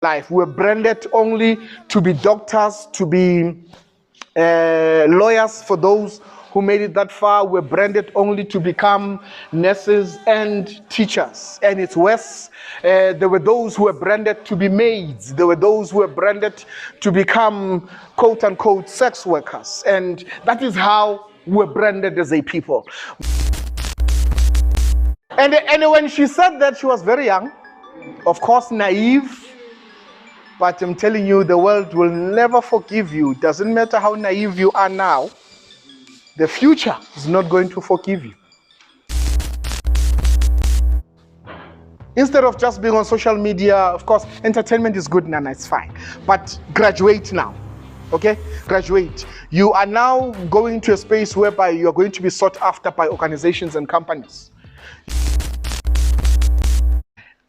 life. We're branded only to be doctors, to be lawyers for those who made it that far. We're branded only to become nurses and teachers. And it's worse. There were those who were branded to be maids. There were those who were branded to become quote unquote sex workers. And that is how we're branded as a people. And when she said that, she was very young, of course naive. But I'm telling you, the world will never forgive you. It doesn't matter how naive you are now. The future is not going to forgive you. Instead of just being on social media, of course, entertainment is good, Nana, it's fine. But graduate now, okay? Graduate. You are now going to a space whereby you are going to be sought after by organizations and companies.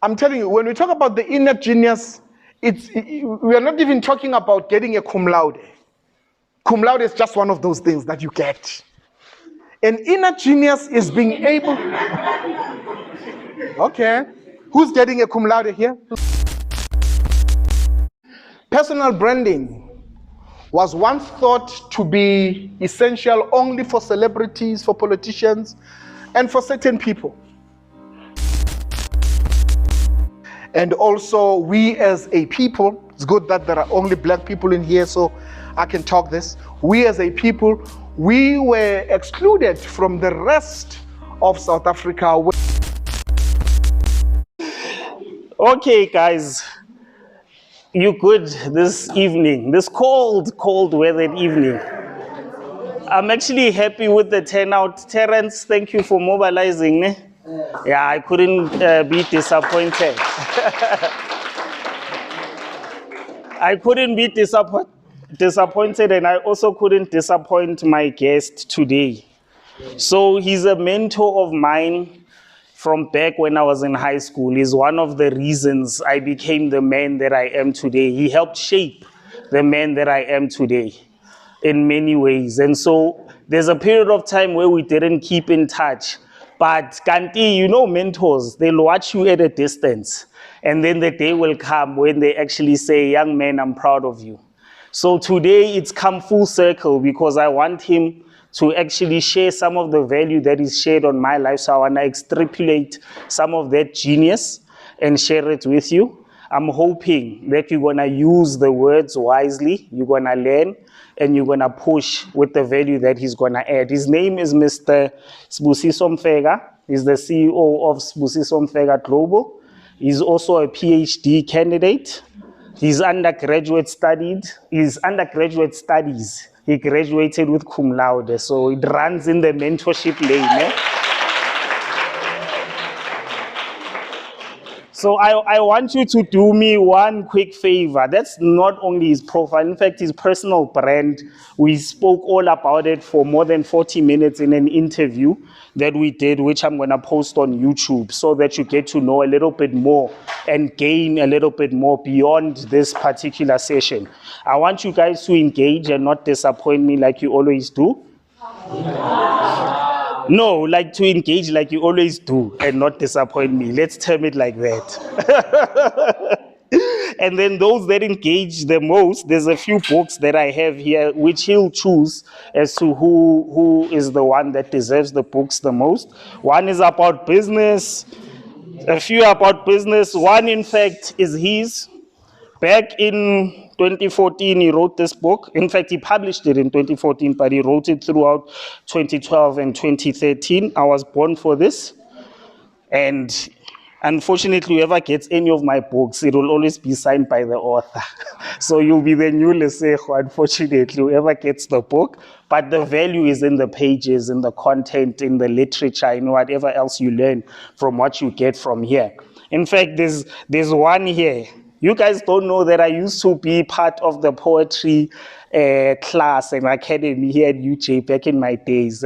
I'm telling you, when we talk about the inner genius, we are not even talking about getting a cum laude. Cum laude is just one of those things that you get. An inner genius is being able... Okay. Who's getting a cum laude here? Personal branding was once thought to be essential only for celebrities, for politicians, and for certain people. And also, we as a people, it's good that there are only black people in here, so I can talk this. We as a people, we were excluded from the rest of South Africa. Okay, guys, you good this evening, this cold weathered evening. I'm actually happy with the turnout. Terence, thank you for mobilizing me. Yeah, I couldn't be disappointed. I couldn't be disappointed, and I also couldn't disappoint my guest today. So he's a mentor of mine from back when I was in high school. He's one of the reasons I became the man that I am today. He helped shape the man that I am today in many ways. And so there's a period of time where we didn't keep in touch. But Kanti, you know, mentors, they'll watch you at a distance. And then the day will come when they actually say, young man, I'm proud of you. So today it's come full circle because I want him to actually share some of the value that is shared on my life. So I want to extrapolate some of that genius and share it with you. I'm hoping that you're going to use the words wisely, you're going to learn, and you're going to push with the value that he's going to add. His name is Mr. Sibusiso Mfeka. He's the CEO of Sibusiso Mfeka Global. He's also a PhD candidate. His undergraduate studies, he graduated with cum laude, so it runs in the mentorship lane. Eh? So I want you to do me one quick favor. That's not only his profile, in fact, his personal brand. We spoke all about it for more than 40 minutes in an interview that we did, which I'm going to post on YouTube so that you get to know a little bit more and gain a little bit more beyond this particular session. I want you guys to engage and not disappoint me like you always do. No, like to engage like you always do and not disappoint me. Let's term it like that. And then those that engage the most, there's a few books that I have here which he'll choose as to who is the one that deserves the books the most. One is about business, a few about business. One, in fact, is his. Back in 2014, he wrote this book. In fact, he published it in 2014, but he wrote it throughout 2012 and 2013. I was born for this. And unfortunately, whoever gets any of my books, it will always be signed by the author. So you'll be the new Lesego, unfortunately, whoever gets the book. But the value is in the pages, in the content, in the literature, in whatever else you learn from what you get from here. In fact, there's one here. You guys don't know that I used to be part of the poetry class and academy here at UJ back in my days.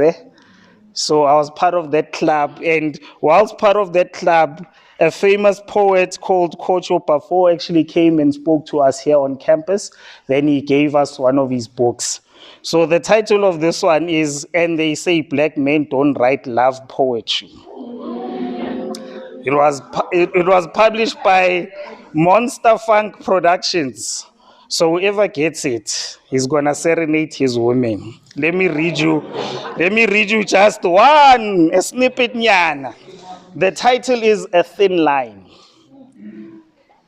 So I was part of that club, and whilst part of that club, a famous poet called Kocho Bafo actually came and spoke to us here on campus. Then he gave us one of his books. So the title of this one is, And They Say Black Men Don't Write Love Poetry. It was published by Monster Funk Productions. So whoever gets it, he's gonna serenade his women. Let me read you just a snippet nyana. The title is A Thin Line.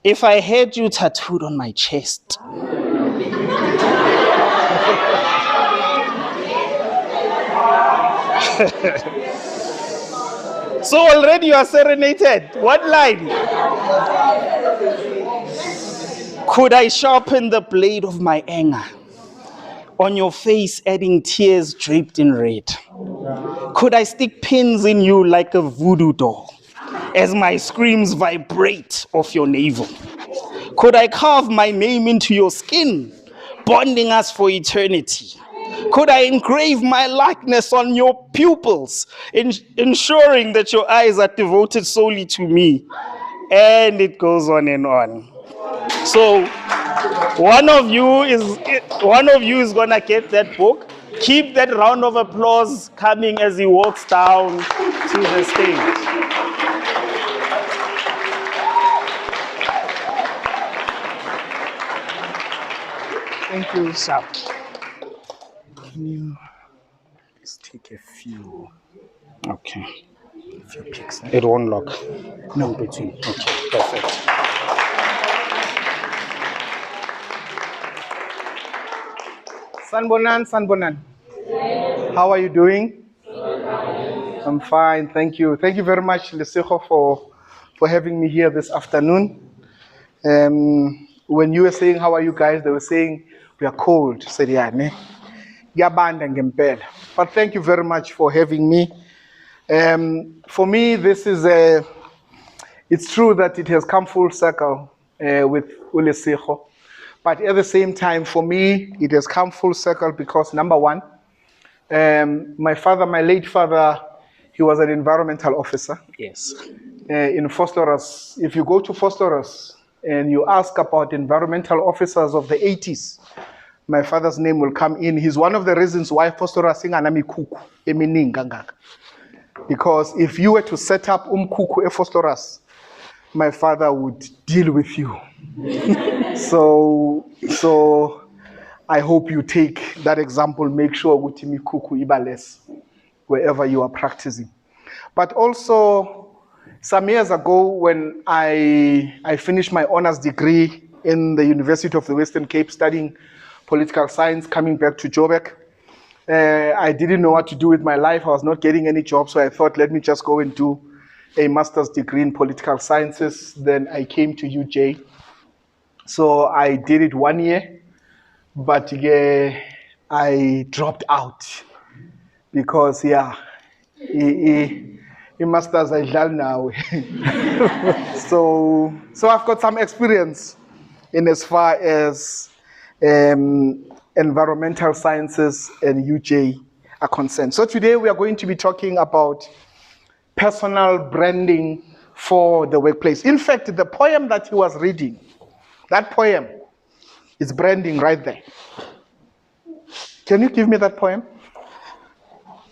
If I had you tattooed on my chest, so already you are serenaded. What line? Could I sharpen the blade of my anger on your face, adding tears draped in red? Could I stick pins in you like a voodoo doll as my screams vibrate off your navel? Could I carve my name into your skin, bonding us for eternity? Could I engrave my likeness on your pupils, ensuring that your eyes are devoted solely to me? And it goes on and on. So one of you is gonna get that book. Keep that round of applause coming as he walks down to the stage. Thank you. Sharp. Can you just take a few Okay. pics? It won't lock. No, between. Okay, perfect. Sanbonan. How are you doing? I'm fine, thank you. Thank you very much, Lesego, for having me here this afternoon. When you were saying, how are you guys? They were saying, we are cold. Said, yeah, ne? But thank you very much for having me. For me, it's true that it has come full circle with Lesego. But at the same time, for me, it has come full circle because, number one, my late father, he was an environmental officer. Yes. In Phosphorus. If you go to Phosphorus and you ask about environmental officers of the 80s, my father's name will come in. He's one of the reasons why Phosphorus is kuku eminingi. Because if you were to set up kuku e Phosphorus, my father would deal with you. So I hope you take that example, make sure utimi kuku ibales wherever you are practicing. But also some years ago when I finished my honors degree in the University of the Western Cape studying political science, coming back to Joburg, I didn't know what to do with my life. I was not getting any job, so I thought, let me just go and do a master's degree in political sciences. Then I came to UJ. So I did it 1 year, but I dropped out because, master's I done now. So I've got some experience in as far as environmental sciences and UJ are concerned. So today we are going to be talking about personal branding for the workplace. In fact, the poem that he was reading, that poem is branding right there. Can you give me that poem?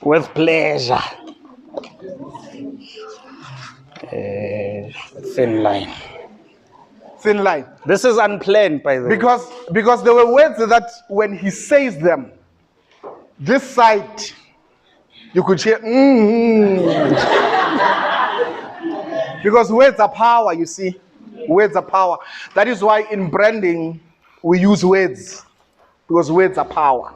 With pleasure. Thin line. Thin line. This is unplanned, by the way. Because there were words that when he says them, this side, you could hear, Because words are power, you see. Words are power. That is why in branding, we use words. Because words are power.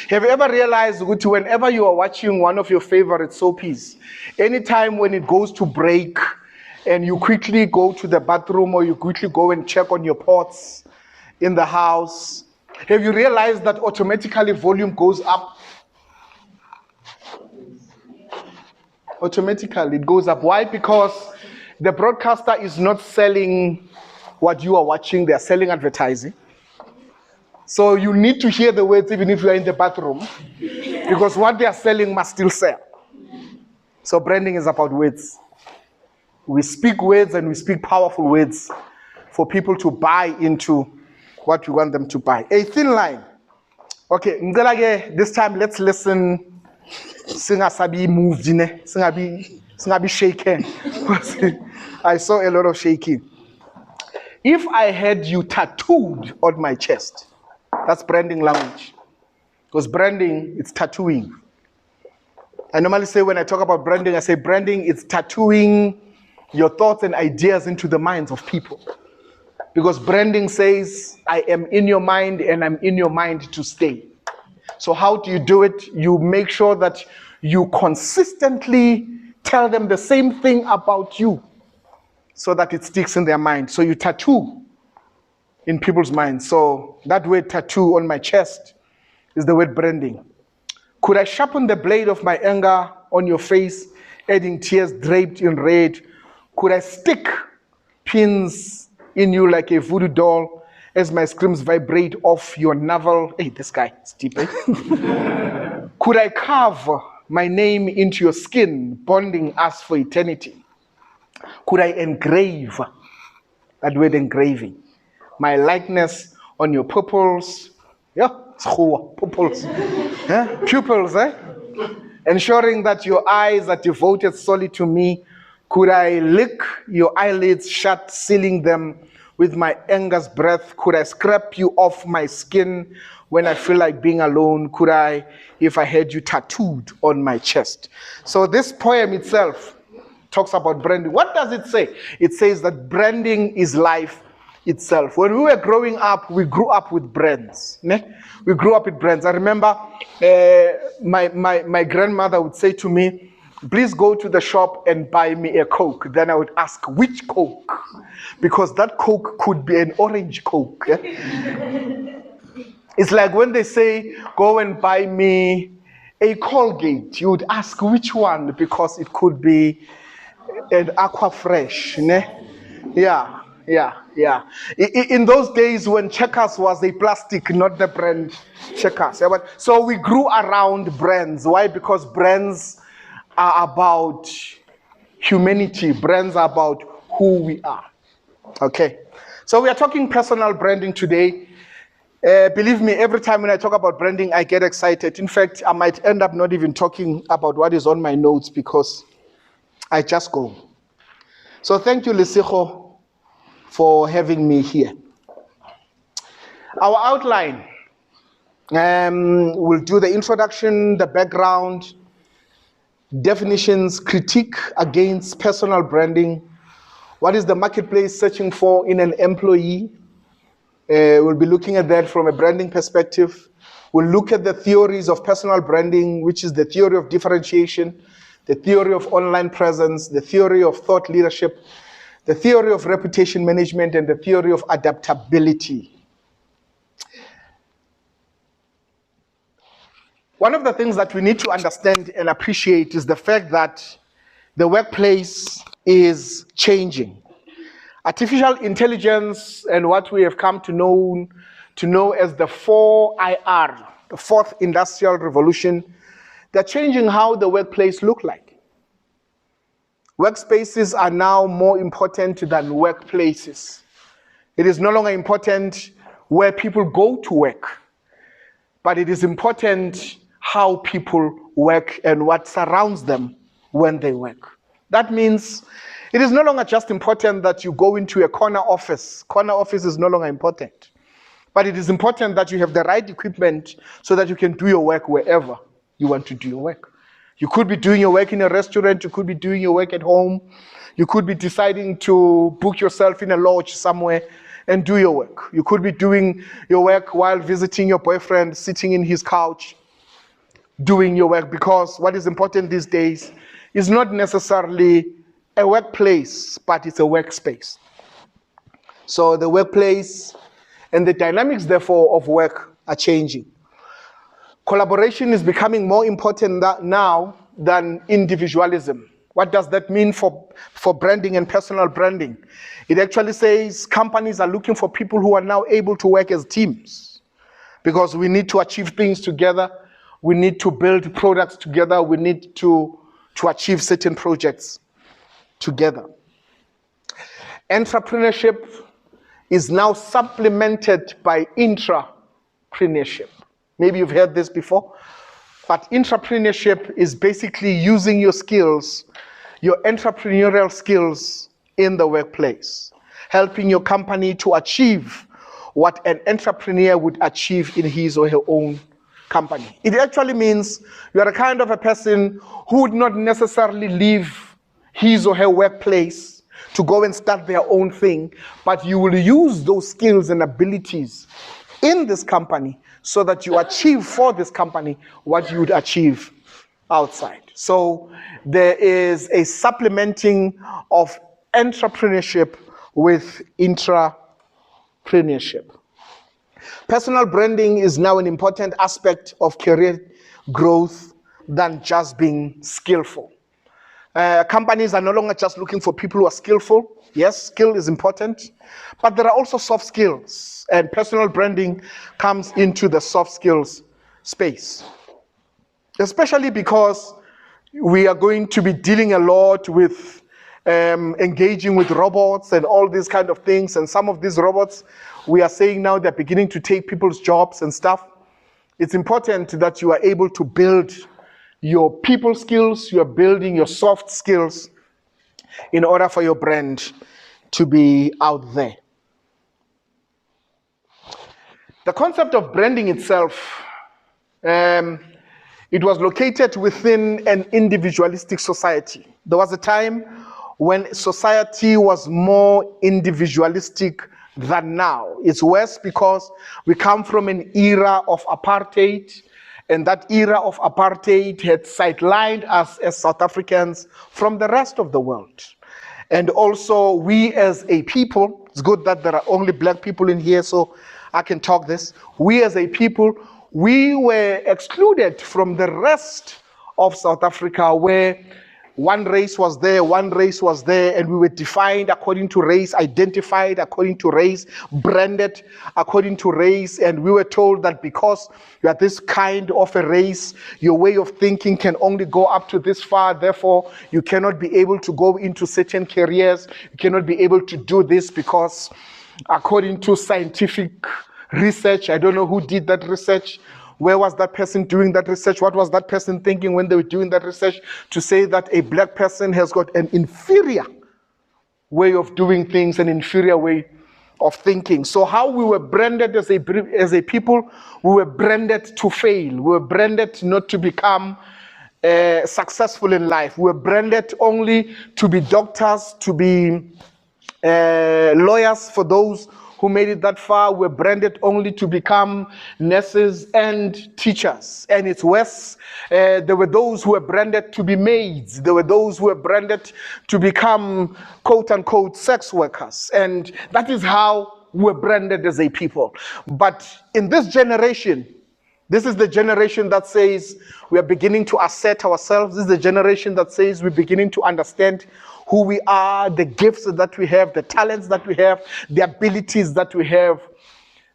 Have you ever realized that whenever you are watching one of your favorite soapies, anytime when it goes to break, and you quickly go to the bathroom or you quickly go and check on your pots in the house, have you realized that automatically volume goes up? Automatically it goes up. Why? Because the broadcaster is not selling what you are watching, they are selling advertising. So you need to hear the words even if you are in the bathroom, because what they are selling must still sell. So branding is about words. We speak words and we speak powerful words for people to buy into what we want them to buy. A thin line. Okay, this time let's listen. Singasabi moved, singabi shaken. I saw a lot of shaking. If I had you tattooed on my chest, that's branding language. Because branding, it's tattooing. I normally say when I talk about branding, I say branding is tattooing your thoughts and ideas into the minds of people. Because branding says, I am in your mind and I'm in your mind to stay. So how do you do it? You make sure that you consistently tell them the same thing about you so that it sticks in their mind. So you tattoo in people's minds. So that word tattoo on my chest is the word branding. Could I sharpen the blade of my anger on your face, adding tears draped in red? Could I stick pins in you like a voodoo doll as my screams vibrate off your navel? Hey, this guy is deep, eh? Could I carve my name into your skin, bonding us for eternity? Could I engrave, that word engraving, my likeness on your pupils? Yeah, pupils. Yeah? Pupils, eh? Ensuring that your eyes are devoted solely to me. Could I lick your eyelids shut, sealing them with my anger's breath? Could I scrape you off my skin when I feel like being alone? Could I, if I had you tattooed on my chest? So this poem itself talks about branding. What does it say? It says that branding is life itself. When we were growing up, we grew up with brands. Ne? We grew up with brands. I remember my grandmother would say to me, please go to the shop and buy me a Coke. Then I would ask, which Coke? Because that Coke could be an orange Coke. Yeah? It's like when they say, go and buy me a Colgate. You would ask, which one? Because it could be an Aqua Fresh. Ne? Yeah. In those days when Checkers was a plastic, not the brand Checkers. Yeah, but, so we grew around brands. Why? Because brands are about humanity. Brands are about who we are. Okay. So we are talking personal branding today. Believe me, every time when I talk about branding, I get excited. In fact, I might end up not even talking about what is on my notes because I just go. So thank you, Lesego, for having me here. Our outline, we'll do the introduction, the background, definitions, critique against personal branding. What is the marketplace searching for in an employee? We'll be looking at that from a branding perspective. We'll look at the theories of personal branding, which is the theory of differentiation, the theory of online presence, the theory of thought leadership, the theory of reputation management, and the theory of adaptability. One of the things that we need to understand and appreciate is the fact that the workplace is changing. Artificial intelligence and what we have come to know as the 4IR, the fourth industrial revolution, they're changing how the workplace looks like. Workspaces are now more important than workplaces. It is no longer important where people go to work, but it is important how people work and what surrounds them when they work. That means it is no longer just important that you go into a corner office. Corner office is no longer important. But it is important that you have the right equipment so that you can do your work wherever you want to do your work. You could be doing your work in a restaurant, you could be doing your work at home, you could be deciding to book yourself in a lodge somewhere and do your work. You could be doing your work while visiting your boyfriend, sitting in his couch, doing your work, because what is important these days is not necessarily a workplace, but it's a workspace. So the workplace and the dynamics, therefore, of work are changing. Collaboration is becoming more important now than individualism. What does that mean for branding and personal branding? It actually says companies are looking for people who are now able to work as teams, because we need to achieve things together. We need to build products together. We need to achieve certain projects together. Entrepreneurship is now supplemented by intrapreneurship. Maybe you've heard this before, but intrapreneurship is basically using your skills, your entrepreneurial skills in the workplace. helping your company to achieve what an entrepreneur would achieve in his or her own company. It actually means you are a kind of a person who would not necessarily leave his or her workplace to go and start their own thing, but you will use those skills and abilities in this company so that you achieve for this company what you would achieve outside. So there is a supplementing of entrepreneurship with intrapreneurship. Personal branding is now an important aspect of career growth than just being skillful. Companies are no longer just looking for people who are skillful. Yes, skill is important, but there are also soft skills, and personal branding comes into the soft skills space, especially because we are going to be dealing a lot with engaging with robots and all these kind of things, and some of these robots, we are saying now they're beginning to take people's jobs and stuff. It's important that you are able to build your people skills, you are building your soft skills in order for your brand to be out there. The concept of branding itself, it was located within an individualistic society. There was a time when society was more individualistic than now. It's worse because we come from an era of apartheid, and that era of apartheid had sidelined us as South Africans from the rest of the world. And also we as a people, it's good that there are only black people in here so I can talk this. We as a people, we were excluded from the rest of South Africa where one race was there, and we were defined according to race, identified according to race, branded according to race, and we were told that because you are this kind of a race, your way of thinking can only go up to this far, therefore you cannot be able to go into certain careers, you cannot be able to do this because according to scientific research, I don't know who did that research, where was that person doing that research? What was that person thinking when they were doing that research to say that a black person has got an inferior way of doing things, an inferior way of thinking? So how we were branded as a people, we were branded to fail. We were branded not to become successful in life. We were branded only to be doctors, to be lawyers for those who made it that far. Were branded only to become nurses and teachers. And it's worse. There were those who were branded to be maids. There were those who were branded to become quote-unquote sex workers. And that is how we're branded as a people. But in this generation, this is the generation that says we are beginning to assert ourselves. This is the generation that says we're beginning to understand who we are, the gifts that we have, the talents that we have, the abilities that we have.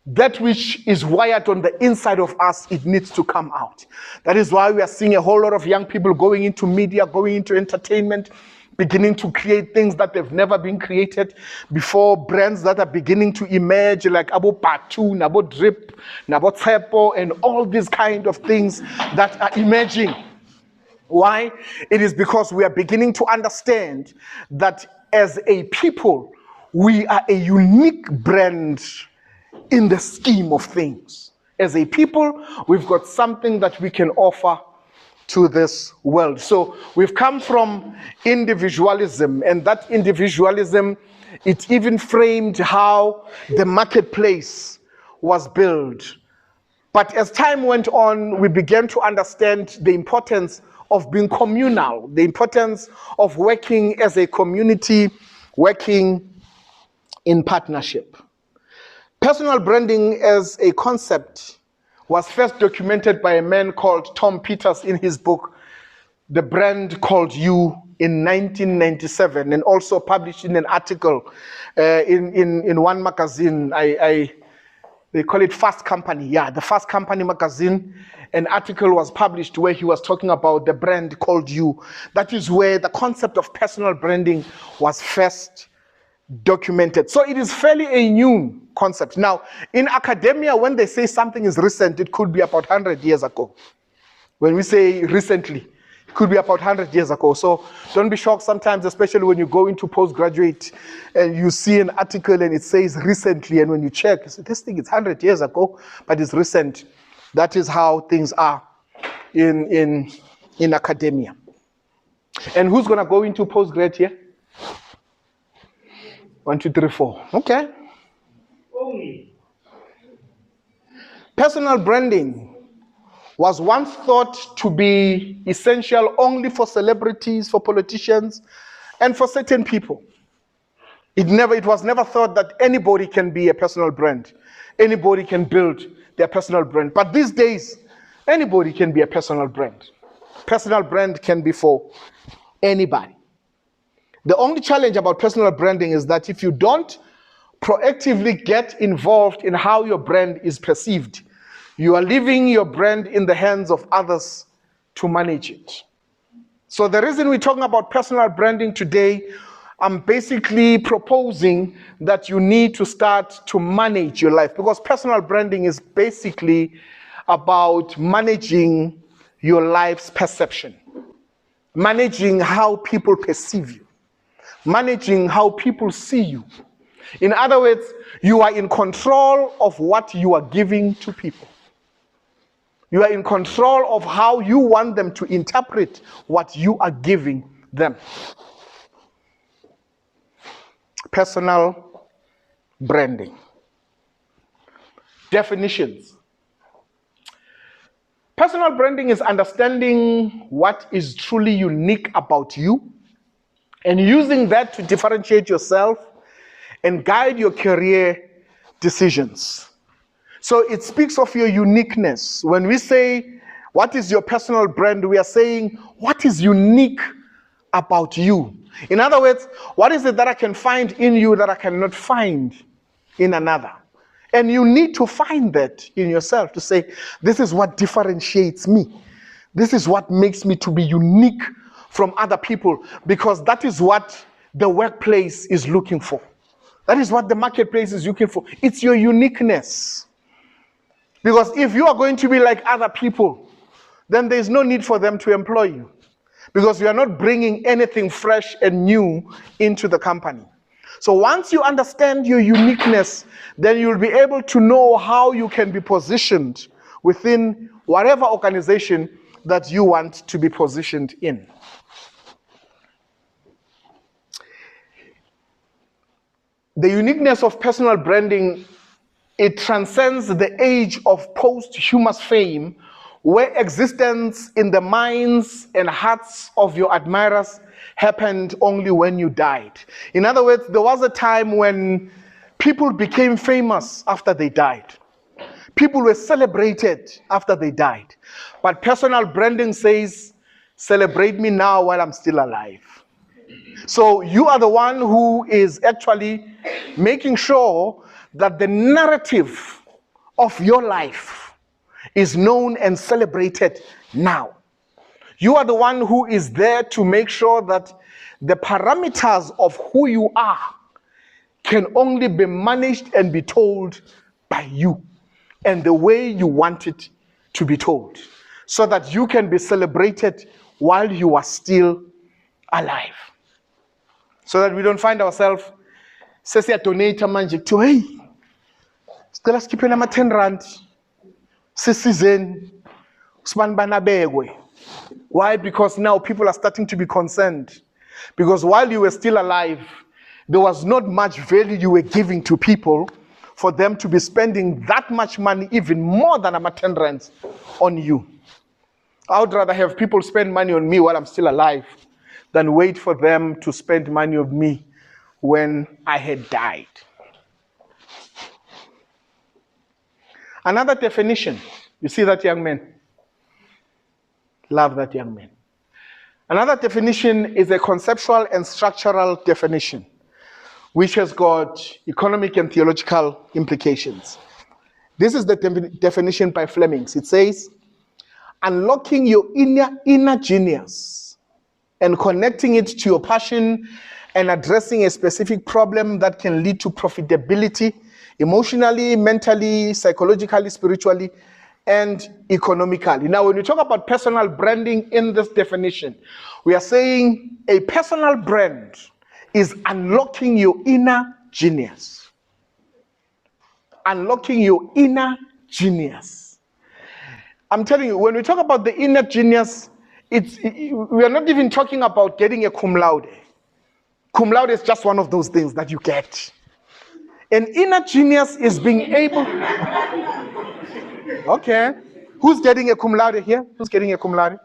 That which is wired on the inside of us, it needs to come out. That is why we are seeing a whole lot of young people going into media, going into entertainment, beginning to create things that they've never been created before, brands that are beginning to emerge like Abo Patu, Nabo Drip, Nabo Tsepo, and all these kind of things that are emerging. Why? It is because we are beginning to understand that as a people, we are a unique brand in the scheme of things. As a people, we've got something that we can offer to this world. So we've come from individualism, and that individualism, it even framed how the marketplace was built. But as time went on, we began to understand the importance of being communal, the importance of working as a community, working in partnership. Personal branding as a concept was first documented by a man called Tom Peters in his book, The Brand Called You, in 1997, and also published in an article in one magazine. They call it Fast Company. Yeah, the Fast Company magazine. An article was published where he was talking about the brand called you. That is where the concept of personal branding was first documented. So it is fairly a new concept. Now, in academia, when they say something is recent, it could be about 100 years ago. When we say recently, Could be about 100 years ago. So don't be shocked sometimes, especially when you go into postgraduate and you see an article and it says recently, and when you check, you say, this thing is 100 years ago, but it's recent. That is how things are in academia. And who's going to go into postgrad here? 1, 2, 3, 4. Okay. Personal branding was once thought to be essential only for celebrities, for politicians, and for certain people. It was never thought that anybody can be a personal brand. Anybody can build their personal brand. But these days, anybody can be a personal brand. Personal brand can be for anybody. The only challenge about personal branding is that if you don't proactively get involved in how your brand is perceived, you are leaving your brand in the hands of others to manage it. So the reason we're talking about personal branding today, I'm basically proposing that you need to start to manage your life, because personal branding is basically about managing your life's perception, managing how people perceive you, managing how people see you. In other words, you are in control of what you are giving to people. You are in control of how you want them to interpret what you are giving them. Personal branding. Definitions. Personal branding is understanding what is truly unique about you and using that to differentiate yourself and guide your career decisions. So it speaks of your uniqueness. When we say, what is your personal brand? We are saying, what is unique about you? In other words, what is it that I can find in you that I cannot find in another? And you need to find that in yourself to say, this is what differentiates me. This is what makes me to be unique from other people, because that is what the workplace is looking for. That is what the marketplace is looking for. It's your uniqueness. Because if you are going to be like other people, then there's no need for them to employ you, because you are not bringing anything fresh and new into the company. So once you understand your uniqueness, then you'll be able to know how you can be positioned within whatever organization that you want to be positioned in. The uniqueness of personal branding, it transcends the age of posthumous fame, where existence in the minds and hearts of your admirers happened only when you died. In other words, there was a time when people became famous after they died. People were celebrated after they died. But personal branding says, celebrate me now while I'm still alive. So you are the one who is actually making sure that the narrative of your life is known and celebrated now. You are the one who is there to make sure that the parameters of who you are can only be managed and be told by you, and the way you want it to be told, so that you can be celebrated while you are still alive. So that we don't find ourselves, sesiya donate manje kuthiwa hey, sicela sikhiphele ama-10 rand sisizeni sibani banabekwe. Why? Because now people are starting to be concerned. Because while you were still alive, there was not much value you were giving to people for them to be spending that much money, even more than ama-10 rands, on you. I would rather have people spend money on me while I'm still alive than wait for them to spend money on me when I had died. Another definition. You see that young man? Love that young man. Another definition is a conceptual and structural definition, which has got economic and theological implications. This is the definition by Flemings. It says, unlocking your inner genius and connecting it to your passion and addressing a specific problem that can lead to profitability emotionally, mentally, psychologically, spiritually, and economically. Now, when we talk about personal branding in this definition, we are saying a personal brand is unlocking your inner genius. Unlocking your inner genius. I'm telling you, when we talk about the inner genius, we are not even talking about getting a cum laude. Cum laude is just one of those things that you get. An inner genius is being able... Okay. Who's getting a cum laude here? Who's getting a cum laude?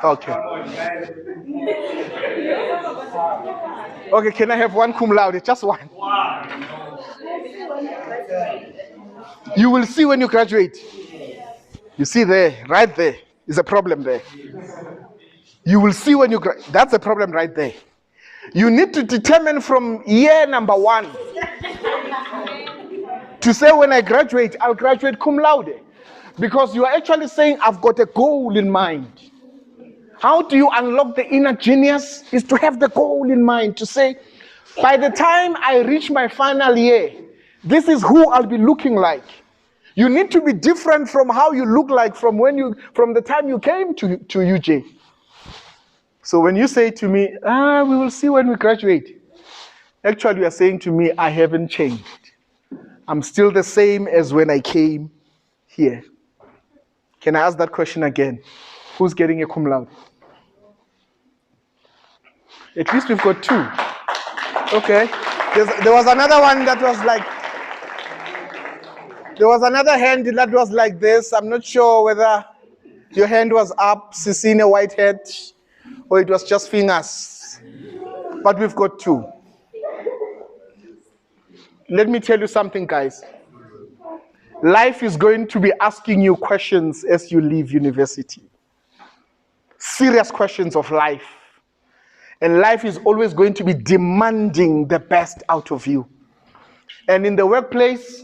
Okay. Okay, can I have one cum laude? Just one. You will see when you graduate. You see there, right there, is a problem there. You will see when you graduate. That's a problem right there. You need to determine from year number 1 to say when I graduate, I'll graduate cum laude. Because you are actually saying, I've got a goal in mind. How do you unlock the inner genius? Is to have the goal in mind, to say, by the time I reach my final year, this is who I'll be looking like. You need to be different from how you look like from the time you came to UJ. So when you say to me, we will see when we graduate. Actually, you are saying to me, I haven't changed. I'm still the same as when I came here. Can I ask that question again? Who's getting a cum laude? At least we've got 2. Okay. There was another one that was like, there was another hand that was like this. I'm not sure whether your hand was up, Sisine Whitehead, or it was just fingers. But we've got 2. Let me tell you something, guys. Life is going to be asking you questions as you leave university. Serious questions of life. And life is always going to be demanding the best out of you. And in the workplace,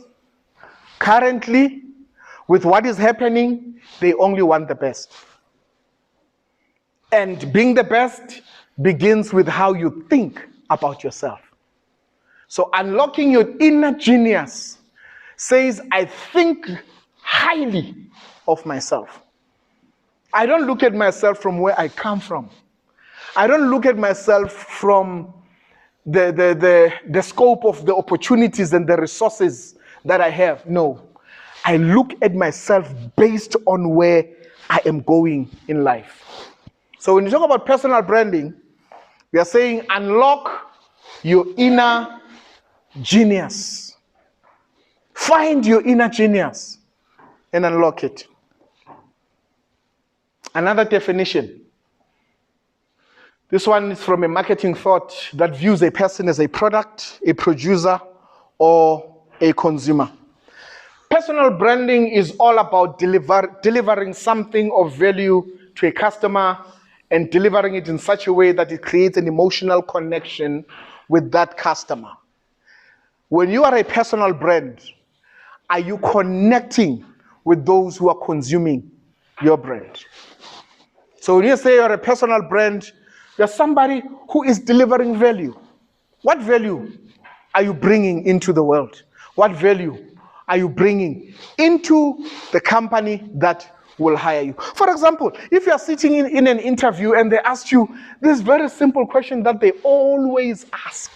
currently, with what is happening, they only want the best. And being the best begins with how you think about yourself. So unlocking your inner genius says, I think highly of myself. I don't look at myself from where I come from. I don't look at myself from the scope of the opportunities and the resources that I have. No. I look at myself based on where I am going in life. So when you talk about personal branding, we are saying unlock your inner genius. Find your inner genius and unlock it. Another definition. This one is from a marketing thought that views a person as a product, a producer, or a consumer. Personal branding is all about delivering something of value to a customer and delivering it in such a way that it creates an emotional connection with that customer. When you are a personal brand, are you connecting with those who are consuming your brand? So when you say you're a personal brand, you're somebody who is delivering value. What value are you bringing into the world? What value are you bringing into the company that will hire you? For example, if you're sitting in an interview and they ask you this very simple question that they always ask,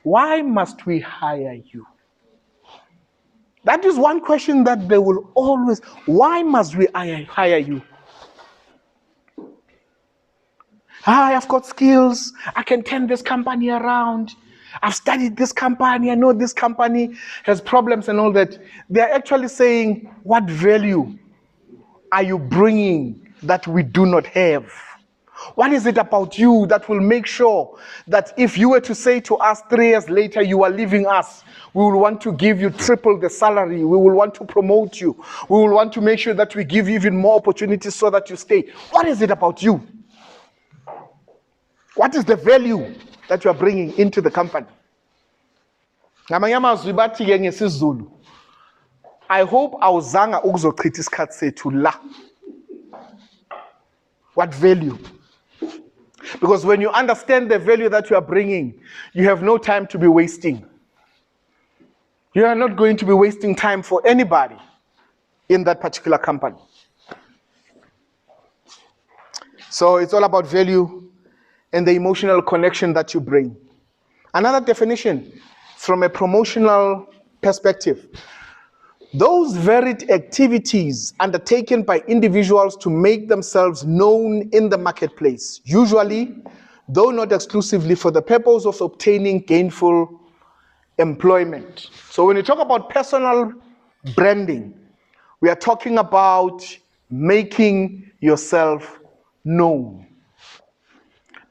why must we hire you? That is one question that they will always, why must we hire you? I've got skills, I can turn this company around. I've studied this company, I know this company has problems and all that. They're actually saying, what value are you bringing that we do not have? What is it about you that will make sure that if you were to say to us 3 years later, you are leaving us, we will want to give you triple the salary, we will want to promote you, we will want to make sure that we give you even more opportunities so that you stay. What is it about you? What is the value that you are bringing into the company? I hope awuzanga ukuzochitha isikhathi sethu la. What value? Because when you understand the value that you are bringing, you have no time to be wasting. You are not going to be wasting time for anybody. in that particular company. So it's all about value and the emotional connection that you bring. Another definition from a promotional perspective: those varied activities undertaken by individuals to make themselves known in the marketplace, usually, though not exclusively, for the purpose of obtaining gainful employment. So when you talk about personal branding, we are talking about making yourself known.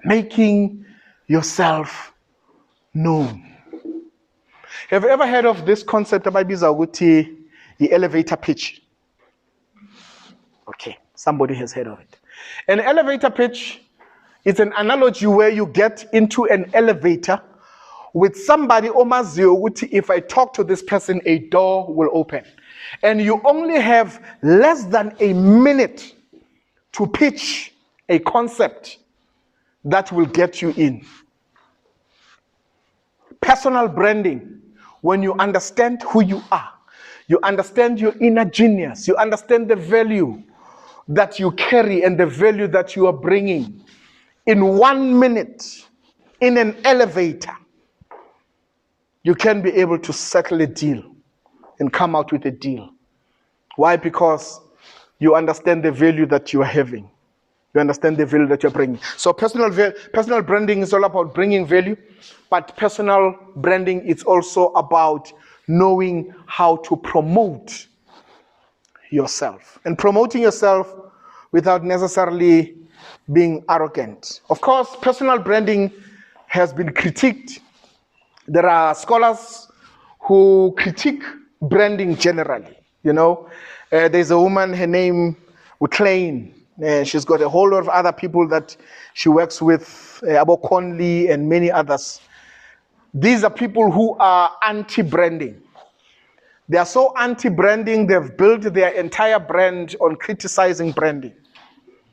Making yourself known. Have you ever heard of this concept about the elevator pitch? Okay, somebody has heard of it. An elevator pitch is an analogy where you get into an elevator with somebody, if I talk to this person, a door will open. And you only have less than a minute to pitch a concept that will get you in. Personal branding, when you understand who you are, you understand your inner genius, you understand the value that you carry and the value that you are bringing. In 1 minute, in an elevator, you can be able to settle a deal and come out with a deal. Why? Because you understand the value that you are having. You understand the value that you're bringing. So personal branding is all about bringing value, but personal branding is also about knowing how to promote yourself. And promoting yourself without necessarily being arrogant. Of course, personal branding has been critiqued. There are scholars who critique branding generally. You know, there's a woman, her name Uclain. She's got a whole lot of other people that she works with, Abo Conley and many others. These are people who are anti-branding. They are so anti-branding, they've built their entire brand on criticizing branding.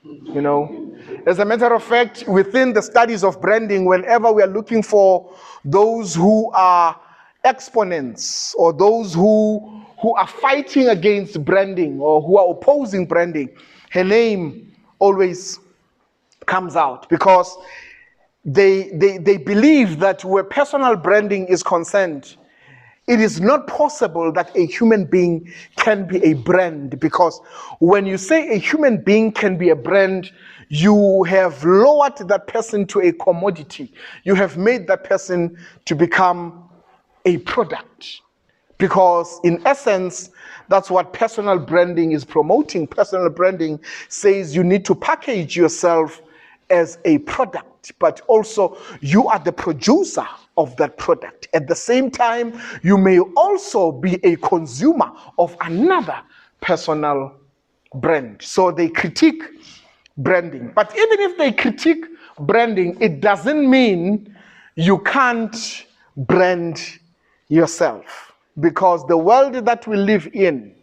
You know, as a matter of fact, within the studies of branding, whenever we are looking for those who are exponents or those who are fighting against branding or who are opposing branding, her name always comes out, because they believe that where personal branding is concerned, it is not possible that a human being can be a brand, because when you say a human being can be a brand, you have lowered that person to a commodity. You have made that person to become a product. Because in essence, that's what personal branding is promoting. Personal branding says you need to package yourself as a product, but also you are the producer of that product. At the same time, you may also be a consumer of another personal brand. So they critique branding. But even if they critique branding, it doesn't mean you can't brand yourself. Because the world that we live in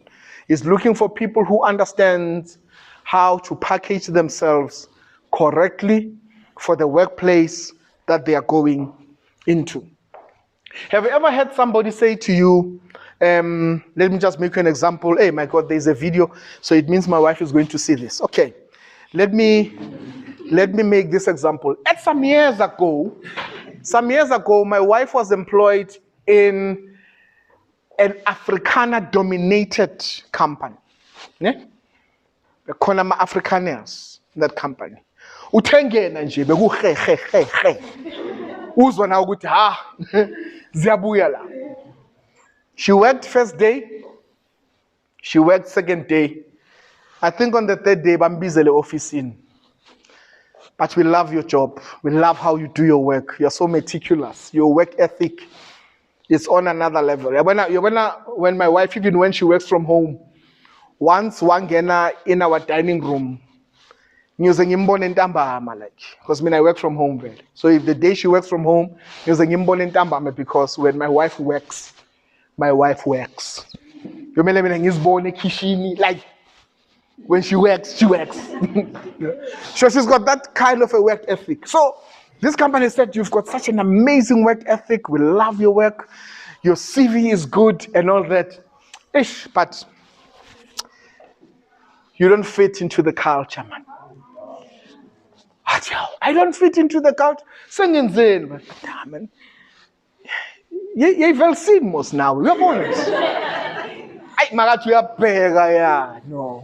is looking for people who understand how to package themselves correctly for the workplace that they are going into. Have you ever had somebody say to you, let me just make an example. Hey, my God, there's a video, so it means my wife is going to see this. Okay, let me make this example. Some years ago, my wife was employed in an Afrikaner-dominated company. Ne? Khona ma-Afrikaners in that company. Uthengena nje bekuhe. Uzwa na ukuthi ziyabuya la. She worked first day. She worked second day. I think on the third day bambizele office in. But we love your job. We love how you do your work. You're so meticulous. Your work ethic is on another level. When my wife, even when she works from home, once wangena in our dining room, because I work from home very. So if the day she works from home, because when my wife works. You like when she works. So she's got that kind of a work ethic. So this company said, you've got such an amazing work ethic. We love your work. Your CV is good and all that. But you don't fit into the culture, man. I don't fit into the culture. Sengenzeni, man. Yevelsimos now. We're honest. Makathi uyabheka ya. No.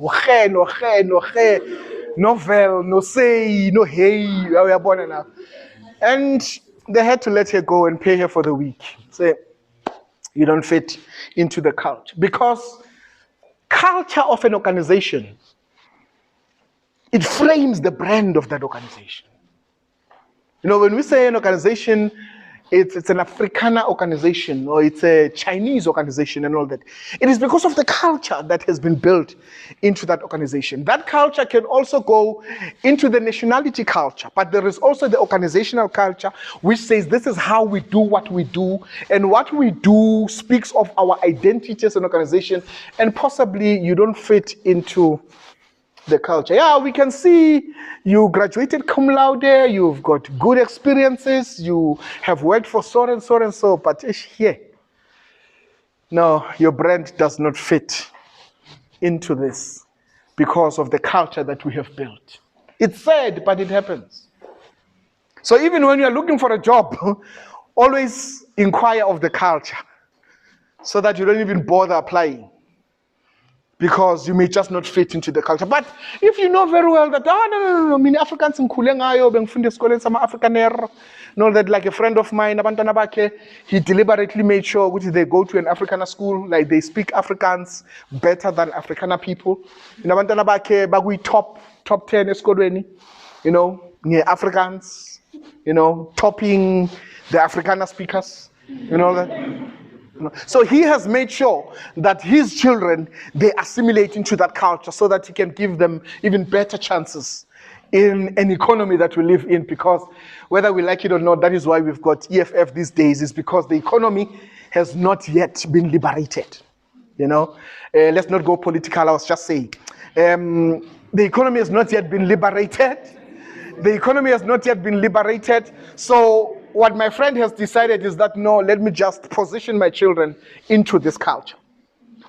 Novel, no say, no hey. Uyabona now. And they had to let her go and pay her for the week. Say, you don't fit into the culture. Because culture of an organization, it frames the brand of that organization. You know, when we say an organization, it's an Afrikaner organization or it's a Chinese organization and all that. It is because of the culture that has been built into that organization. That culture can also go into the nationality culture, but there is also the organizational culture which says this is how we do what we do, and what we do speaks of our identity as an organization, and possibly you don't fit into the culture. Yeah, we can see you graduated cum laude, you've got good experiences, you have worked for so and so and so, but here, no, your brand does not fit into this because of the culture that we have built. It's sad, but it happens. So even when you're looking for a job, always inquire of the culture so that you don't even bother applying, because you may just not fit into the culture. But if you know very well that, no, many Africans in Kulengayo, Benfunde School, some Afrikaner, know that, like a friend of mine, Abantwana bakhe, he deliberately made sure which they go to an Afrikaner school, like they speak Afrikaans better than Afrikaner people. In Abantwana bakhe, bagui top 10 eskolweni, you know, near Africans, you know, topping the Afrikaner speakers, you know that. So he has made sure that his children, they assimilate into that culture so that he can give them even better chances in an economy that we live in, because whether we like it or not, that is why we've got EFF these days, is because the economy has not yet been liberated. You know, let's not go political, I was just saying. The economy has not yet been liberated. The economy has not yet been liberated. So what my friend has decided is that, no, let me just position my children into this culture.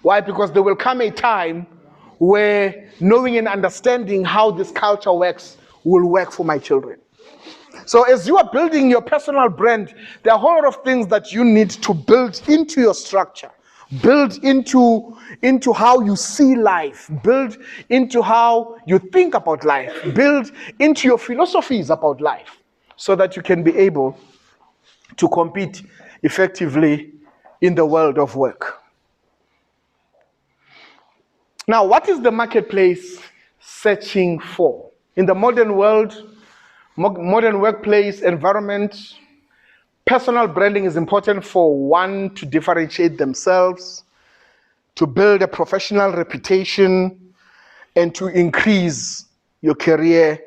Why? Because there will come a time where knowing and understanding how this culture works will work for my children. So as you are building your personal brand, there are a whole lot of things that you need to build into your structure, build into how you see life, build into how you think about life, build into your philosophies about life, so that you can be able to compete effectively in the world of work. Now, what is the marketplace searching for? In the modern world, modern workplace environment, personal branding is important for one to differentiate themselves, to build a professional reputation, and to increase your career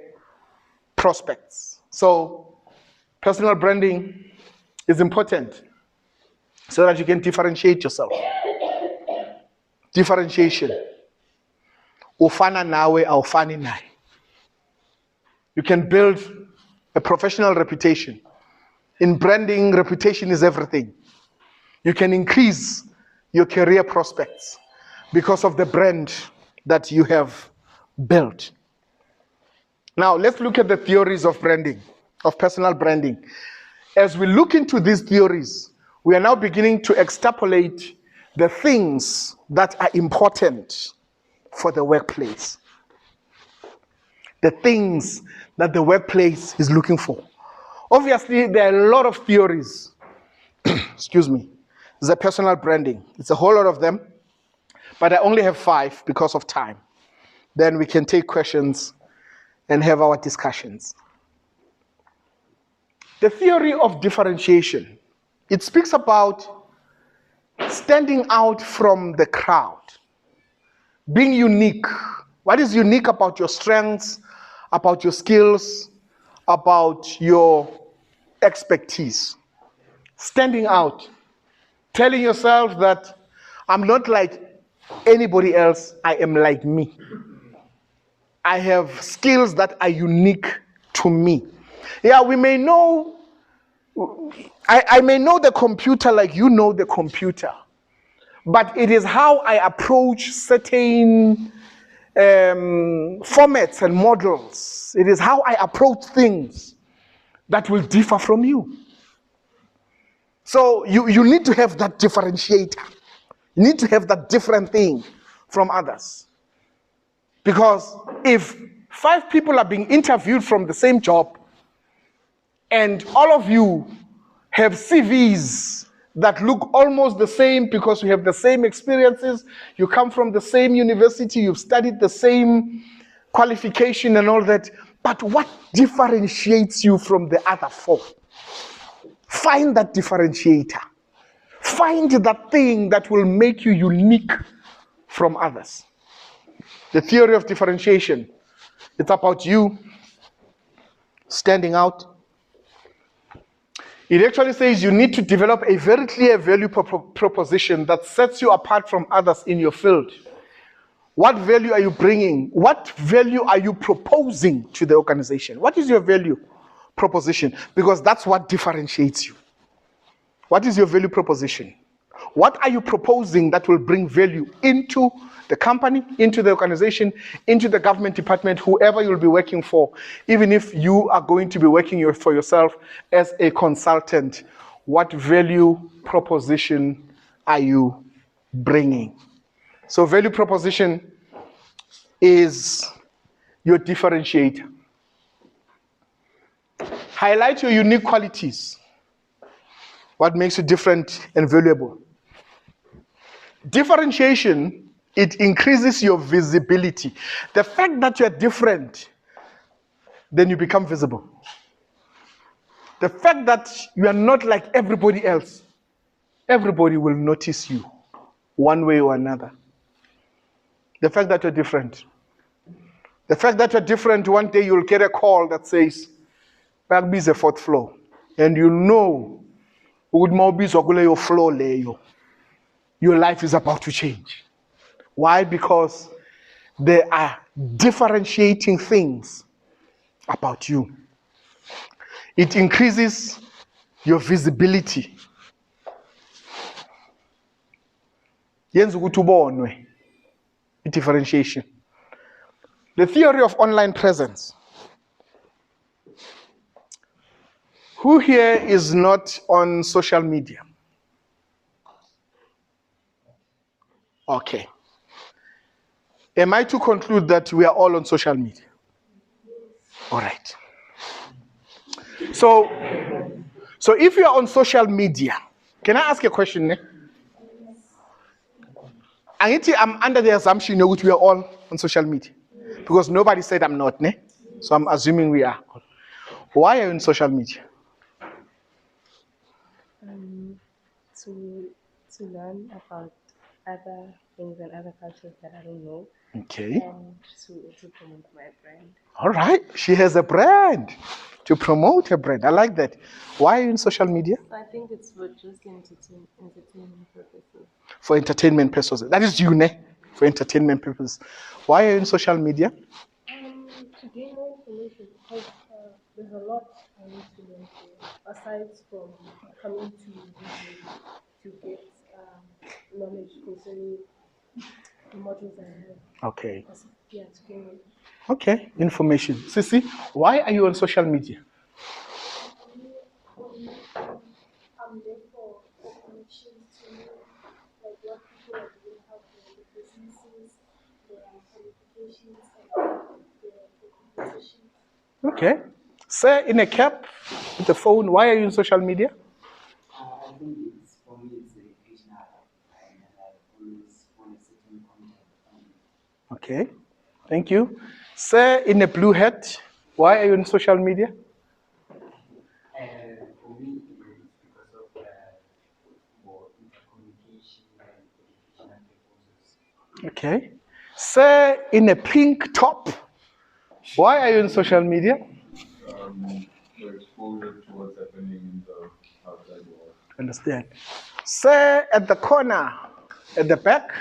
prospects. So, personal branding is important so that you can differentiate yourself. Differentiation. Ufana nawe awufani naye. You can build a professional reputation. In branding, reputation is everything. You can increase your career prospects because of the brand that you have built. Now, let's look at the theories of branding, of personal branding. As we look into these theories, we are now beginning to extrapolate the things that are important for the workplace. The things that the workplace is looking for. Obviously, there are a lot of theories, excuse me, the personal branding. It's a whole lot of them, but I only have 5 because of time. Then we can take questions and have our discussions. The theory of differentiation, it speaks about standing out from the crowd, being unique. What is unique about your strengths, about your skills, about your expertise? Standing out, telling yourself that I'm not like anybody else, I am like me. I have skills that are unique to me. Yeah, we may know, I may know the computer like you know the computer, but it is how I approach certain formats and models. It is how I approach things that will differ from you. So you need to have that differentiator. You need to have that different thing from others. Because if 5 people are being interviewed from the same job, and all of you have CVs that look almost the same because you have the same experiences, you come from the same university, you've studied the same qualification and all that, but what differentiates you from the other 4? Find that differentiator. Find that thing that will make you unique from others. The theory of differentiation, it's about you standing out. It actually says you need to develop a very clear value proposition that sets you apart from others in your field. What value are you bringing? What value are you proposing to the organization? What is your value proposition? Because that's what differentiates you. What is your value proposition? What are you proposing that will bring value into the company, into the organization, into the government department, whoever you'll be working for, even if you are going to be working for yourself as a consultant? What value proposition are you bringing? So value proposition is your differentiator. Highlight your unique qualities. What makes you different and valuable? Differentiation, it increases your visibility. The fact that you're different, then you become visible. The fact that you are not like everybody else, everybody will notice you one way or another. The fact that you're different. The fact that you're different, one day you'll get a call that says, Bagby is the 4th floor. And you know, your life is about to change. Why? Because there are differentiating things about you. It increases your visibility. Differentiation. The theory of online presence. Who here is not on social media? Okay. Am I to conclude that we are all on social media? All right. So if you are on social media, can I ask a question? Ne? I'm under the assumption that we are all on social media. Because nobody said I'm not. Ne? So I'm assuming we are. Why are you on social media? To learn about other things and other cultures that I don't know. Okay. And to promote my brand. All right. She has a brand. To promote her brand. I like that. Why are you in social media? I think it's for just entertainment purposes. For entertainment purposes. That is you, ne? For entertainment purposes. Why are you in social media? To gain more information, because there's a lot I need to learn here, aside from coming to video to get knowledge concerning the modules I have. Okay. Yeah, to gain knowledge. Okay, information. Sissy, why are you on social media? I'm there for connections to know like what people are doing, how the businesses, their qualifications, and their competitions. Okay. Sir, in a cap with the phone, why are you on social media? I think it's, for me, it's educational, and I always want a certain content. Okay, thank you. Sir, in a blue hat, why are you on social media? For me, it's because of more intercommunication and educational purposes. Okay. Sir, in a pink top, why are you on social media? For exposure to what's happening in the outside world. Understand. Sir, at the corner, at the back,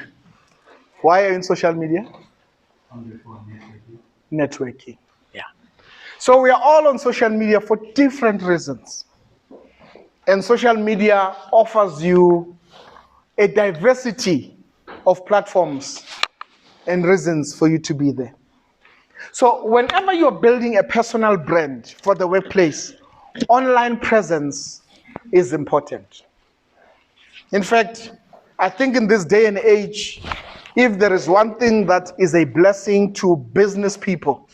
why are you in social media? Networking. Yeah. So we are all on social media for different reasons. And social media offers you a diversity of platforms and reasons for you to be there. So whenever you're building a personal brand for the workplace, online presence is important. In fact, I think in this day and age, if there is one thing that is a blessing to business people,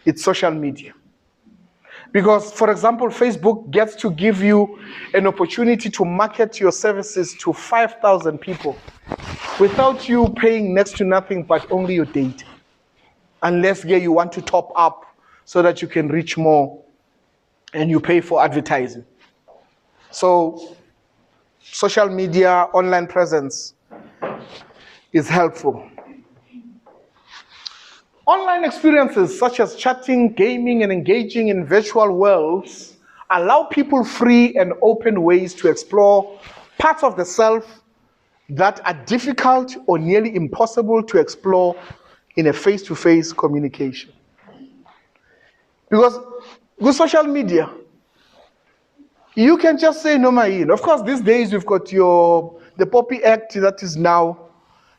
it's social media. Because, for example, Facebook gets to give you an opportunity to market your services to 5,000 people without you paying next to nothing but only your data. Unless you want to top up so that you can reach more and you pay for advertising. So social media, online presence is helpful. Online experiences such as chatting, gaming, and engaging in virtual worlds allow people free and open ways to explore parts of the self that are difficult or nearly impossible to explore in a face-to-face communication. Because with social media, you can just say no, my. Of course, these days we've got the Poppy Act that is now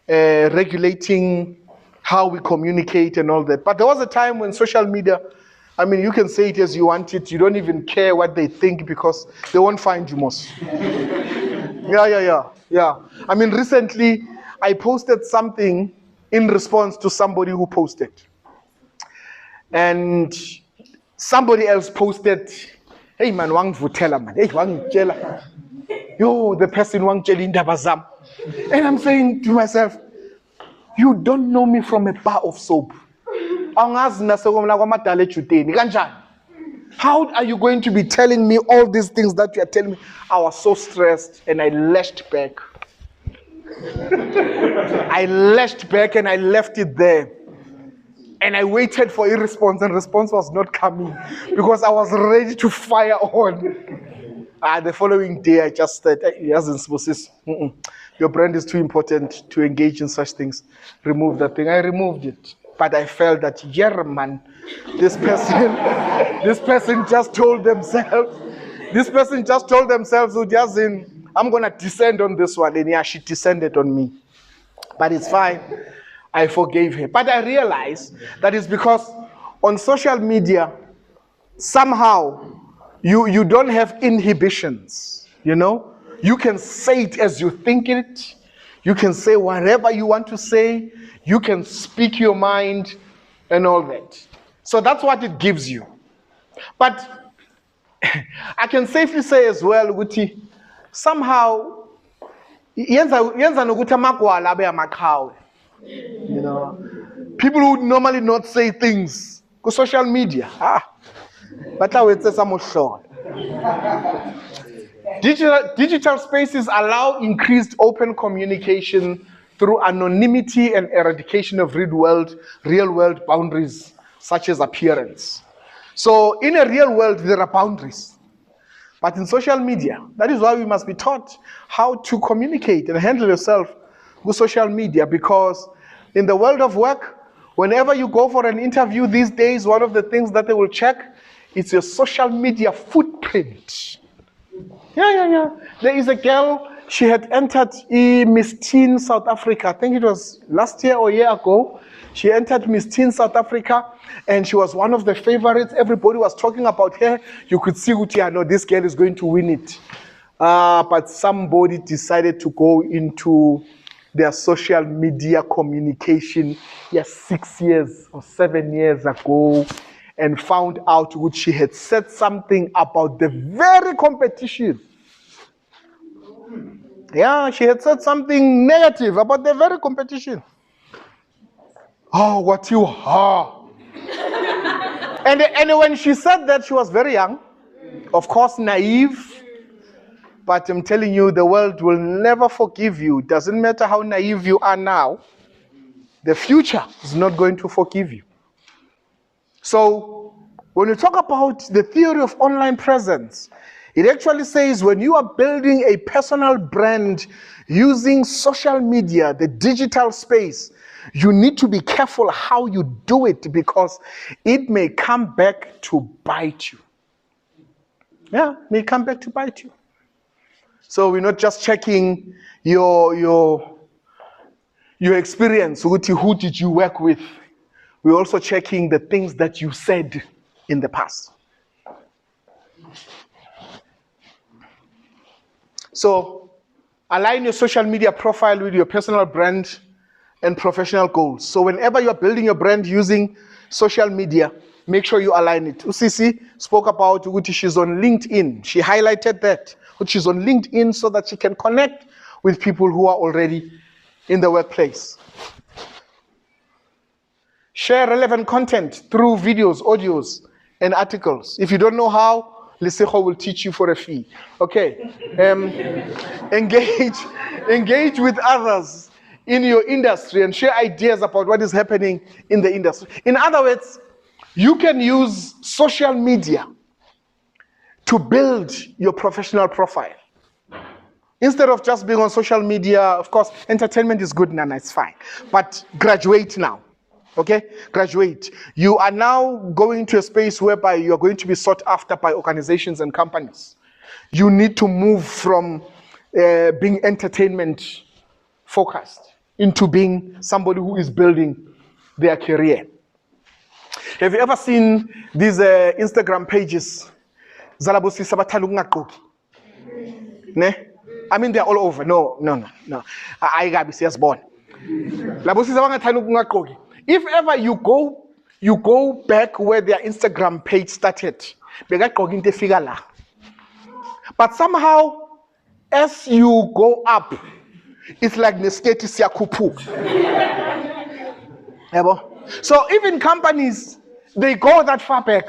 regulating how we communicate and all that. But there was a time when social media, I mean, you can say it as you want it. You don't even care what they think because they won't find you most. Yeah. I mean, recently I posted something in response to somebody who posted. And somebody else posted, hey man, wangvutela man, hey wangtshela. Yo, the person wangtshela indaba zam. And I'm saying to myself, you don't know me from a bar of soap. How are you going to be telling me all these things that you are telling me? I was so stressed and I lashed back. I lashed back and I left it there. And I waited for a response, and response was not coming because I was ready to fire on. The following day, I just said, Sibusiso, your brand is too important to engage in such things. Remove that thing. I removed it. But I felt that, yeah, man, this person just told themselves, I'm going to descend on this one. And yeah, she descended on me. But it's fine. I forgave her. But I realized that it's because on social media, somehow you don't have inhibitions, you know? You can say it as you think it. You can say whatever you want to say. You can speak your mind and all that. So that's what it gives you. But I can safely say as well, Guti, somehow, yenza nokuthi amagwala abe amakhawe. You know, people who would normally not say things on social media. But I would say some short. Digital spaces allow increased open communication through anonymity and eradication of real world boundaries, such as appearance. So in a real world, there are boundaries. But in social media, that is why we must be taught how to communicate and handle yourself with social media, because in the world of work, whenever you go for an interview these days, one of the things that they will check is your social media footprint. Yeah. There is a girl, she had entered Miss Teen South Africa. I think it was last year or a year ago. She entered Miss Teen South Africa, and she was one of the favorites. Everybody was talking about her. You could see, I know this girl is going to win it. But somebody decided to go into their social media communication 6 years or 7 years ago and found out which she had said something about the very competition. Yeah, she had said something negative about the very competition. Oh, what you are. And when she said that, she was very young, of course naive. But I'm telling you, the world will never forgive you. Doesn't matter how naive you are now, the future is not going to forgive you. So when you talk about the theory of online presence, it actually says when you are building a personal brand using social media, the digital space, you need to be careful how you do it because it may come back to bite you. Yeah, may come back to bite you. So we're not just checking your your experience, who did you work with? We're also checking the things that you said in the past. So align your social media profile with your personal brand and professional goals. So whenever you're building your brand using social media, make sure you align it. Usisi spoke about which she's on LinkedIn. She highlighted that, which is on LinkedIn so that she can connect with people who are already in the workplace. Share relevant content through videos, audios, and articles. If you don't know how, Lisejo will teach you for a fee. Okay. Engage with others in your industry and share ideas about what is happening in the industry. In other words, you can use social media to build your professional profile. Instead of just being on social media, of course, entertainment is good, Nana, it's fine. But graduate now. Okay, graduate. You are now going to a space whereby you are going to be sought after by organizations and companies. You need to move from being entertainment focused into being somebody who is building their career. Have you ever seen these Instagram pages? Sibusiso Mfeka. Ne? I mean, they're all over. No. I got to born. If ever you go back where their Instagram page started, but somehow, as you go up, it's like nesketi siyakupu. So even companies, they go that far back.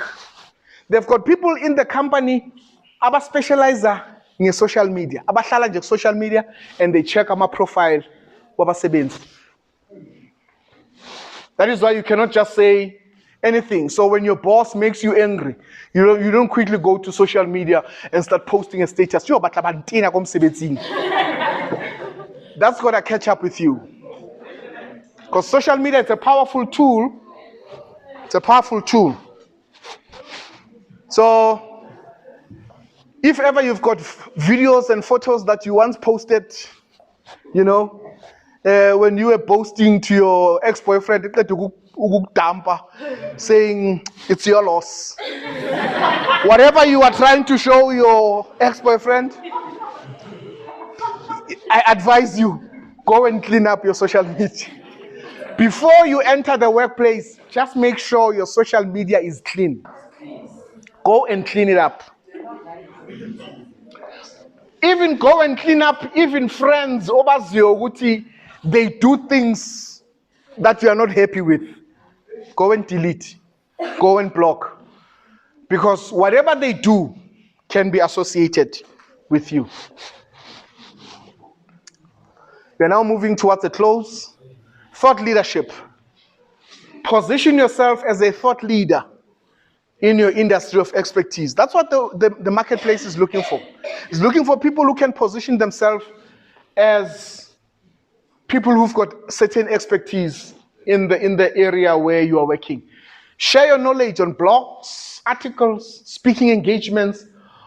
They've got people in the company aba specializer in social media, aba hlala social media, and they check my profile wabasebenzi. That is why you cannot just say anything. So when your boss makes you angry, you don't quickly go to social media and start posting a status. That's gonna catch up with you. Because social media is a powerful tool. It's a powerful tool. So if ever you've got videos and photos that you once posted, when you were boasting to your ex-boyfriend, saying it's your loss. Whatever you are trying to show your ex-boyfriend, I advise you, go and clean up your social media. Before you enter the workplace, just make sure your social media is clean. Go and clean it up. Even go and clean up, even friends, they do things that you are not happy with. Go and delete. Go and block. Because whatever they do can be associated with you. We are now moving towards a close. Thought leadership. Position yourself as a thought leader in your industry of expertise. That's what the marketplace is looking for. It's looking for people who can position themselves as people who've got certain expertise in the area where you are working. Share your knowledge on blogs, articles, speaking engagements,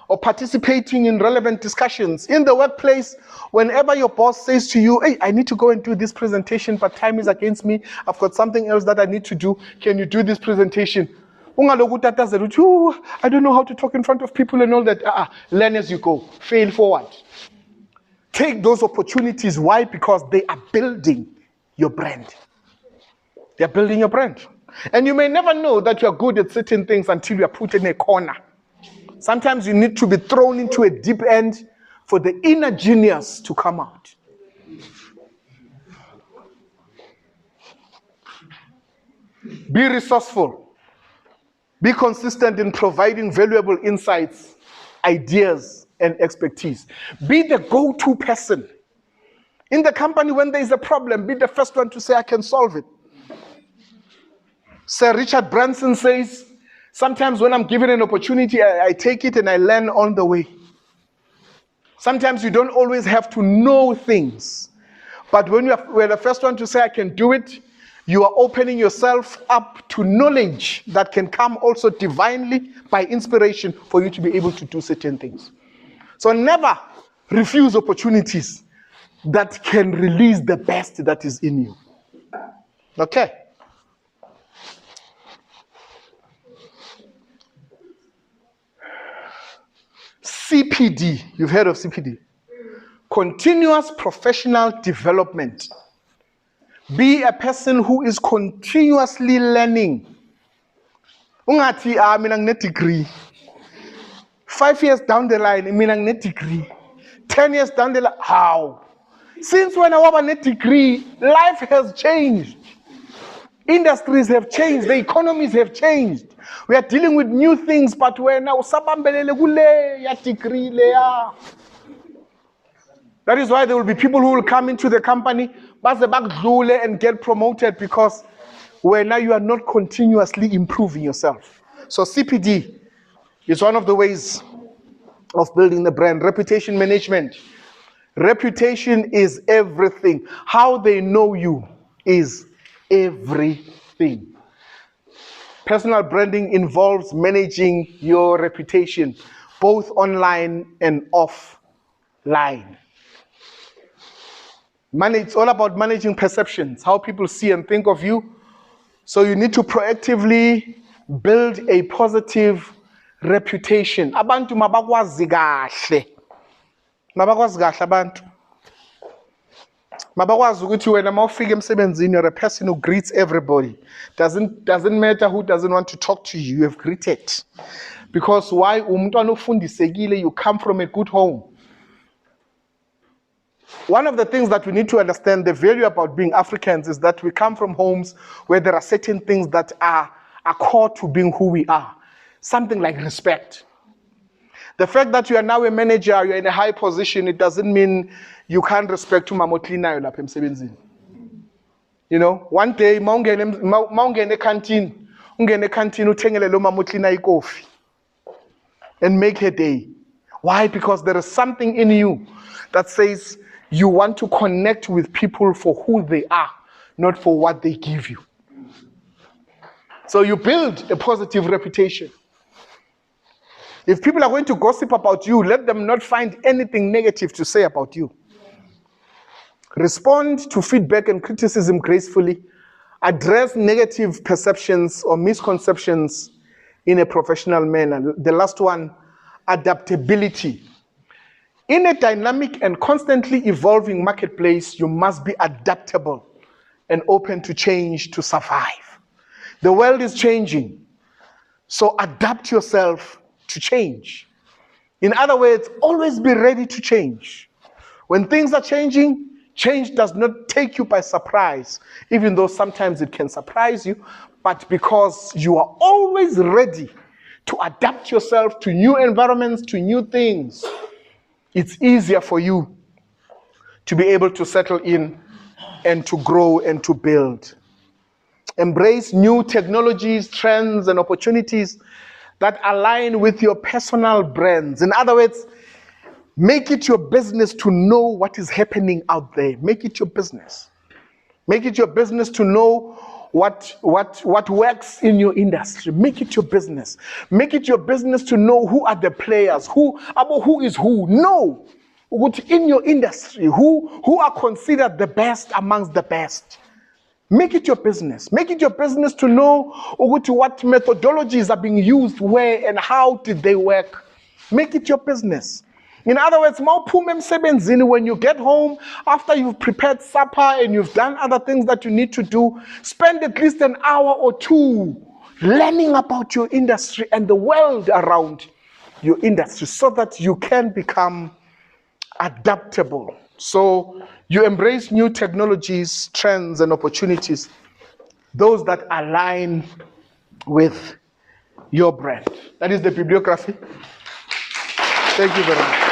or participating in relevant discussions in the workplace. Whenever your boss says to you, hey, I need to go and do this presentation, but time is against me. I've got something else that I need to do. Can you do this presentation? I don't know how to talk in front of people and all that. Learn as you go. Fail forward. Take those opportunities. Why? Because they are building your brand. They're building your brand. And you may never know that you're good at certain things until you're put in a corner. Sometimes you need to be thrown into a deep end for the inner genius to come out. Be resourceful. Be consistent in providing valuable insights, ideas, and expertise. Be the go-to person. In the company, when there is a problem, be the first one to say, I can solve it. Sir Richard Branson says, sometimes when I'm given an opportunity, I take it and I learn on the way. Sometimes you don't always have to know things. But when you're the first one to say, I can do it, you are opening yourself up to knowledge that can come also divinely by inspiration for you to be able to do certain things. So never refuse opportunities. that can release the best that is in you. Okay. CPD, you've heard of CPD. Continuous professional development. Be a person who is continuously learning. Ungathi, mina ngine degree. 5 years down the line, mina ngine degree. 10 years down the line, how? Since when I have a degree, life has changed. Industries have changed, the economies have changed. We are dealing with new things, but we're now sabambelele kule ya degree leya. That is why there will be people who will come into the company, and get promoted because where now you are not continuously improving yourself. So CPD is one of the ways of building the brand. Reputation management. Reputation is everything. How they know you is everything. Personal branding involves managing your reputation, both online and offline. It's all about managing perceptions, how people see and think of you. So you need to proactively build a positive reputation. Abantu mabakwazi kahle. Mabakwazi kahle abantu. Mabakwazi ukuthi wena mawufika emsebenzini, you're a person who greets everybody. Doesn't matter who doesn't want to talk to you, you have greeted. Because why? Umntwana ufundisekile, you come from a good home. One of the things that we need to understand, the value about being Africans, is that we come from homes where there are certain things that are core to being who we are. Something like respect. The fact that you are now a manager, you're in a high position, it doesn't mean you can't respect umamotlina lapha emsebenzini. You know, one day, maungene canteen, uthengele lo mamotlina ikofi and make her day. Why? Because there is something in you that says you want to connect with people for who they are, not for what they give you. So you build a positive reputation. If people are going to gossip about you, let them not find anything negative to say about you. Respond to feedback and criticism gracefully. Address negative perceptions or misconceptions in a professional manner. The last one, adaptability. In a dynamic and constantly evolving marketplace, you must be adaptable and open to change to survive. The world is changing, so adapt yourself to change. In other words, always be ready to change. When things are changing, change does not take you by surprise, even though sometimes it can surprise you, but because you are always ready to adapt yourself to new environments, to new things, it's easier for you to be able to settle in and to grow and to build. Embrace new technologies, trends, and opportunities that align with your personal brands. In other words, make it your business to know what is happening out there. Make it your business. Make it your business to know what works in your industry. Make it your business. Make it your business to know who are the players, who is who. Know in your industry who are considered the best amongst the best. Make it your business. Make it your business to know what methodologies are being used where and how did they work. Make it your business. In other words, when you get home, after you've prepared supper and you've done other things that you need to do, spend at least an hour or two learning about your industry and the world around your industry so that you can become adaptable. So you embrace new technologies, trends, and opportunities, those that align with your brand. That is the bibliography. Thank you very much.